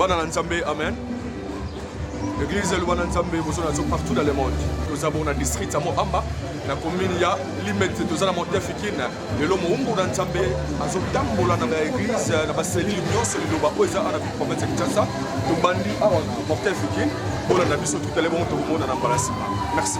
Loana Nzambe, Amen. L'église Loana Nzambe, vous êtes partout dans le monde. Nous avons un district à Mohamba, la commune, il y a limite de la montée africaine. Et l'homme Umbo Nzambe, à Zotambola, dans l'église, dans la cellule, celui de Baoza, à la province de Kinshasa, tout bandit à la montée africaine, pour la mission tout le monde, tout le monde dans l'embarras. Merci.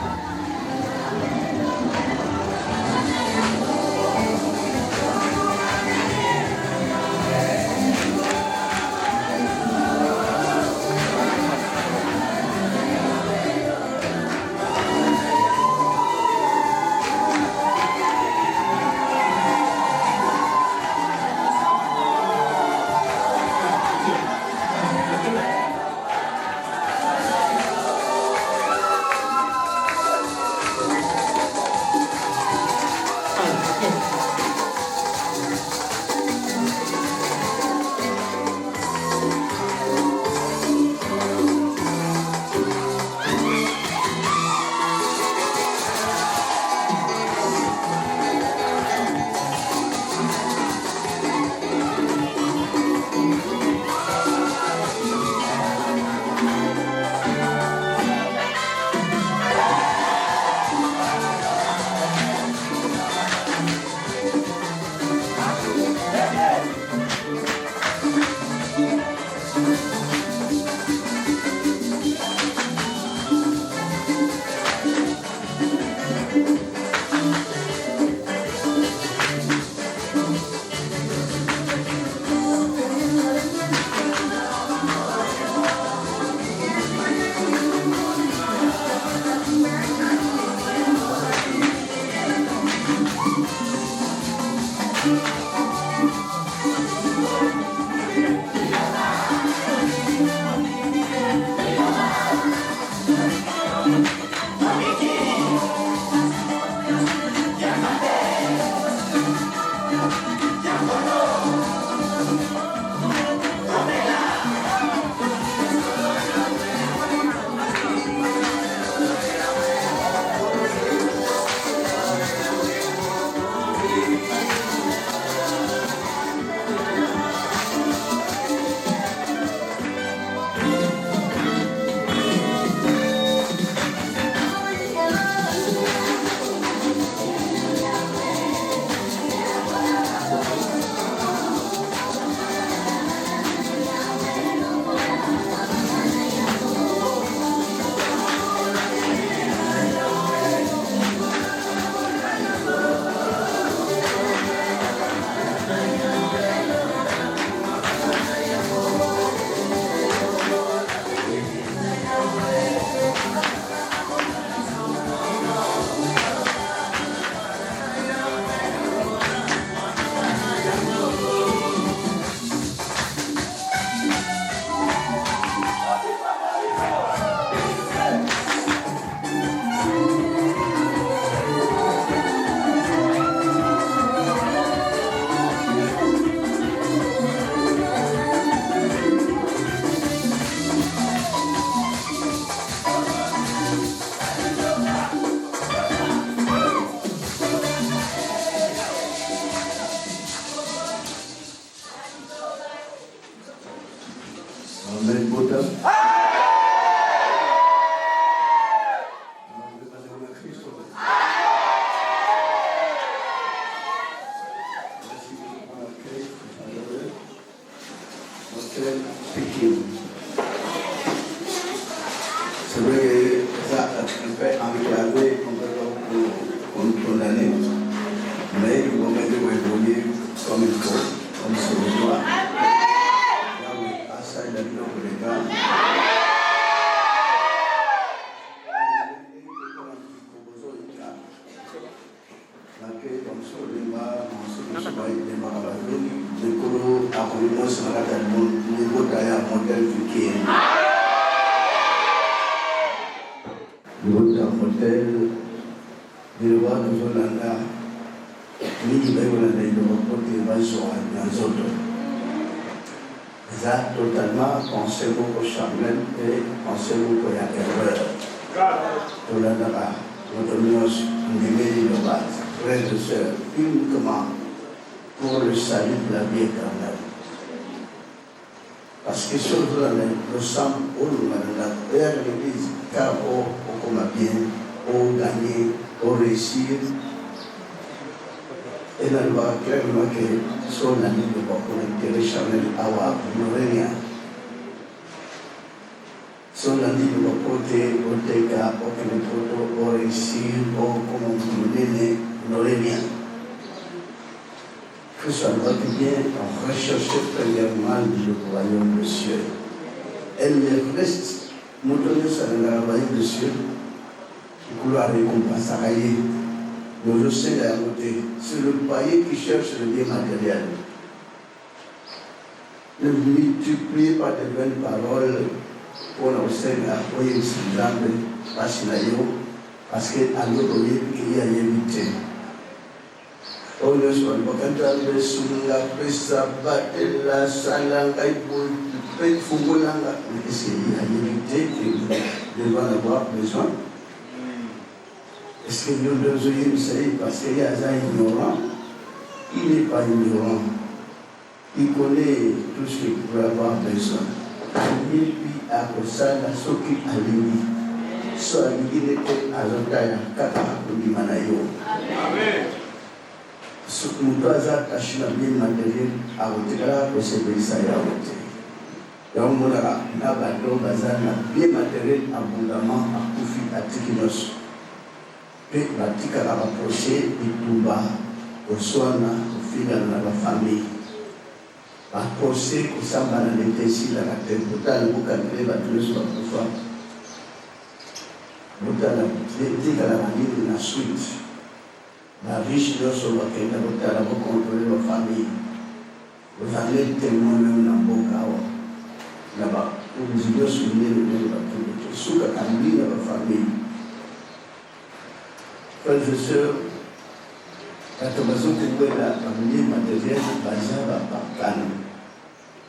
Totalement pensez-vous au charnel et pensez-vous qu'il y a erreur. Tout le monde notre nuance, frères et sœurs, uniquement pour le salut de la vie éternelle. Parce que sur le sang, on a l'église, car on a bien, on gagné, on réussit. Et là, on va clairement que son ami de l'intérêt charnel à Norénia. Son ami de l'autre côté, on réussit, on donne Norénia. Que ça va bien en rechercher premièrement le royaume de cieux. Elle me reste, nous donnons ça dans le royaume de cieux, pour la récompense à railler. Nous je sais la côté, c'est le païen qui cherche le bien matériel. Ne multipliez pas de bonnes paroles pour nous Seigneur, pour y parce que à l'autre il y a évité. Oh Dieu, quand tu as sunga pesa batela salanga ipo peut fungolanga, mais c'est il y a évité de devant avoir besoin. Est-ce que nous devons essayer parce qu'il y a un ignorant? Il n'est pas ignorant. Il connaît tout ce qu'il peut avoir besoin. Il vit à cause de ce qu'il a lui. Soit il était à l'intérieur, kaka kundi manayo. Amen. Ce que nous devons attacher à bien matériel à l'intérieur pour se baisser à l'intérieur. Donc on a bien matériel abondamment à profit à Tikinos. Pe batika la rapprocher itumba oswana ofika na la famille baprocès kusamba na letesi la katembutana bukandele batuleso bakufa butana tika la manini na suite la riche doso bakenda butana bokontrole la famille vous allez témoigner na mboka wa na ba uzidio sunile le batuleso suka kambi na la famille. Frères et sœurs, quand on a la famille matérielle,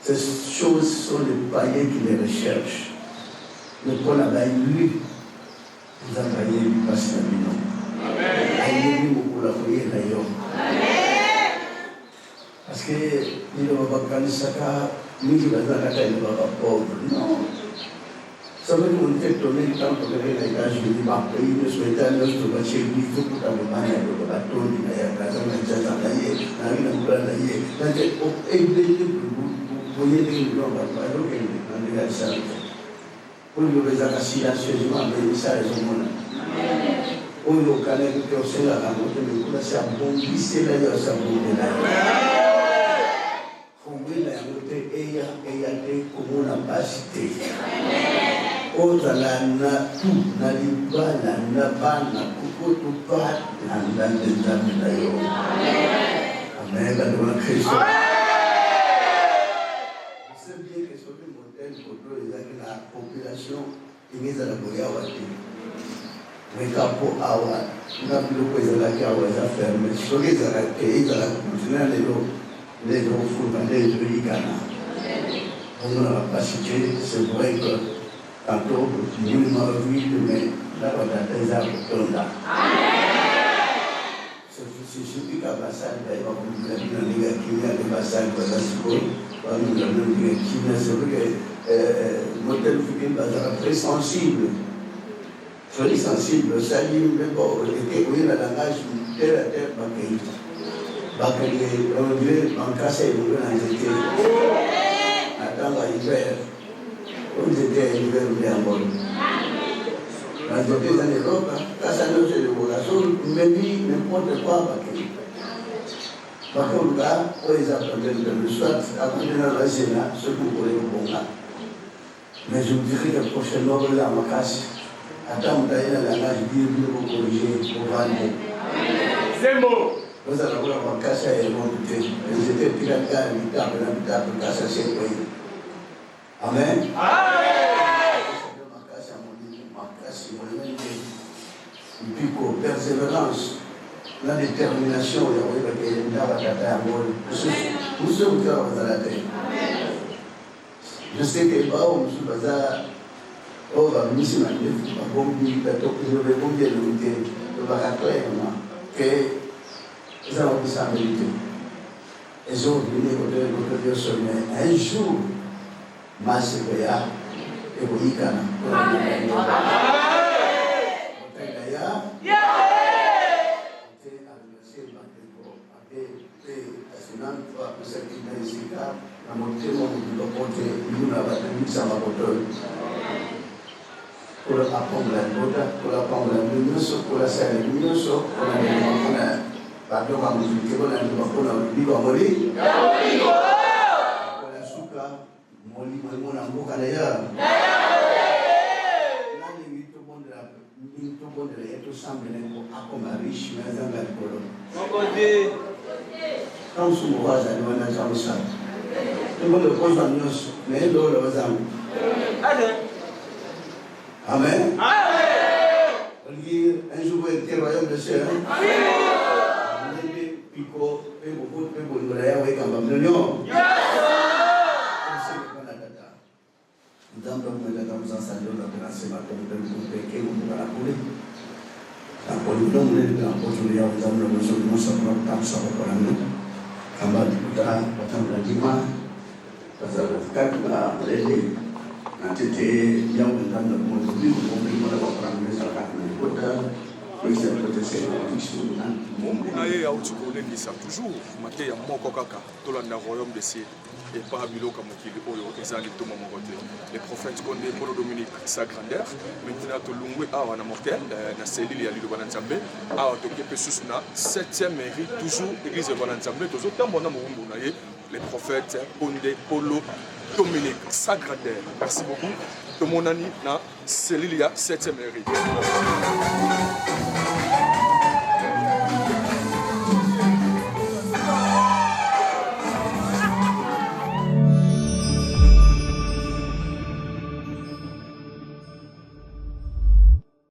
ces choses sont les païens qui les recherchent. Mais pour la lui, vous avez lui passer la vie. Amen. Parce que il ne va pas gagner ça, il ne va pas pauvre. Non. Ça veut dire qu'on fait tourner le temps pour que les gars, je dis, ma pays, ne souhaitent pas notre bâtiment, il faut que tu aies le bateau, il y a la zone de Tchadanaïe, il y a la Boulanaïe, il y a des voyez les gens, alors qu'il y a des gens. Pour nous, les acassis, sérieusement, mais ça, ils ont mon âme. Pour nous, quand les gens sont là, c'est un bon lycée, là, c'est un bon débat. Combien il y a des communes à passer. Ozala na tu na libala na bana kukutu pa na ndande nzambe na yo. Amen. Amen. Christ. C'est bien que ce modèle pour la population ingeza la boya wati. Wekapo awa na biloko ezala ki awa eza ferme. Soki ezala ke ezala continuer les fuga les yikana. On a capacité, c'est vrai que tantôt, nous m'avons vu, mais là, on a des arbres tombés. C'est ce qui a passé, d'ailleurs, on a dit dans les gars qui ont des passages, on a dit c'est vrai que le modèle fugain est très sensible. Très sensible, ça dit, mais bon, et que oui, le langage, terre à terre, on dirait, en casse, on veut en jeter. Attends, l'hiver. Vous étiez à l'hiver ou bien en bol. Dans l'Europe, quand ça nous fait le voyage, même n'importe quoi. Par contre, là, ils apprennent le soit à côté de la Sénat, ce que vous voulez au bon là. Mais je vous dirai que prochainement, vous la macasse. Attends, vous allez dans la nage, vous corriger, pour vendre. C'est beau. Vous allez voir la macasse et monter. Ils étaient pirates, ils tapent la table, casse à 5 pays. Amen. Et puis pour persévérance, la détermination, je sais que un jour, masiko ya ekoyikana na motema motulo pote yuna batumisa makoto kola apongla ndota kola apongla nyonso kola sala nyonso kola ndimafuna bato ba muziki kola ndimafuna biba moli kola suka moli mona mboka na ya nani mito bondela yetu sambe ngo akoma rishi na zanga likolo mokoje kama sumo waza ni wana jamsa Tout le monde a nous, mais l'eau le bazam. Amen. On dit un jour il était royaume de ciel. Amen. Pico, beaucoup de beaucoup de la avec un babylonien. Dans le monde de la danse, dans la classe, ma tombe de l'oublier, on va la couler. Dans le monde de la opportunité, on va nous dire nous sommes dans le temps pour nous. Kamba kita patang lima. Pasal kan lele nanti yang tentang mobil mana orang misalkan kota bisa proteksi isu Mungu na ye ya utukolendisa toujours mate ya moko kaka tolanda royaume de cieux et pas biloka mokili oyo ezali to moko te les prophètes konde Polo Dominique sa grandeur maintenant to lungwe awa na mortel na selile ya liloba na Nzambe awa to kepe susu na 7e mairie toujours église de Nzambe tozo tambona mungu na ye les prophètes konde Polo Dominique sa grandeur merci beaucoup to monani na selile ya 7e mairie